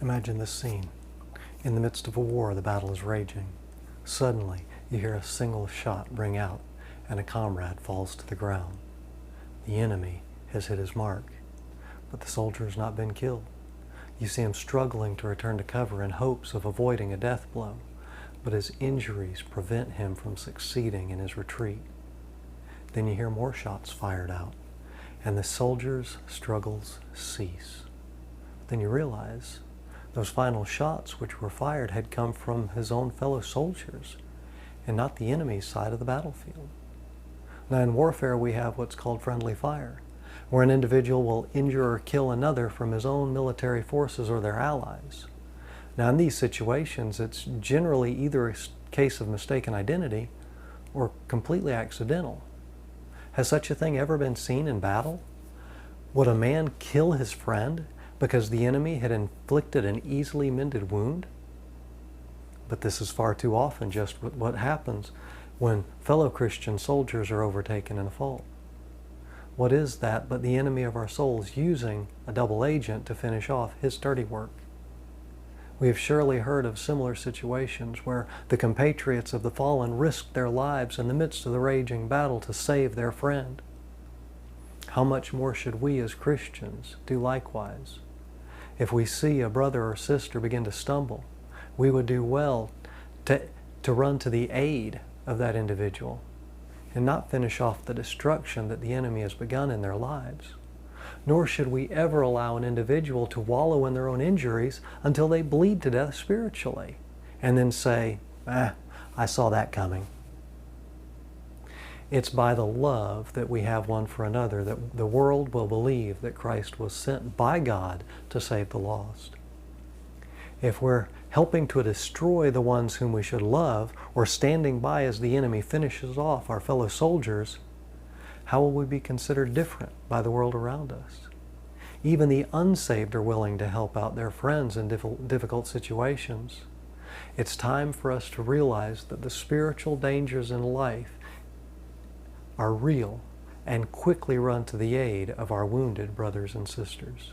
Imagine this scene. In the midst of a war, the battle is raging. Suddenly, you hear a single shot ring out, and a comrade falls to the ground. The enemy has hit his mark, but the soldier has not been killed. You see him struggling to return to cover in hopes of avoiding a death blow, but his injuries prevent him from succeeding in his retreat. Then you hear more shots fired out, and the soldier's struggles cease. Then you realize those final shots which were fired had come from his own fellow soldiers and not the enemy's side of the battlefield. Now in warfare we have what's called friendly fire, where an individual will injure or kill another from his own military forces or their allies. Now in these situations it's generally either a case of mistaken identity or completely accidental. Has such a thing ever been seen in battle? Would a man kill his friend because the enemy had inflicted an easily mended wound? But this is far too often just what happens when fellow Christian soldiers are overtaken in a fault. What is that but the enemy of our souls using a double agent to finish off his dirty work? We have surely heard of similar situations where the compatriots of the fallen risked their lives in the midst of the raging battle to save their friend. How much more should we as Christians do likewise? If we see a brother or sister begin to stumble, we would do well to run to the aid of that individual and not finish off the destruction that the enemy has begun in their lives. Nor should we ever allow an individual to wallow in their own injuries until they bleed to death spiritually and then say, I saw that coming. It's by the love that we have one for another that the world will believe that Christ was sent by God to save the lost. If we're helping to destroy the ones whom we should love, or standing by as the enemy finishes off our fellow soldiers, how will we be considered different by the world around us? Even the unsaved are willing to help out their friends in difficult situations. It's time for us to realize that the spiritual dangers in life are real and quickly run to the aid of our wounded brothers and sisters.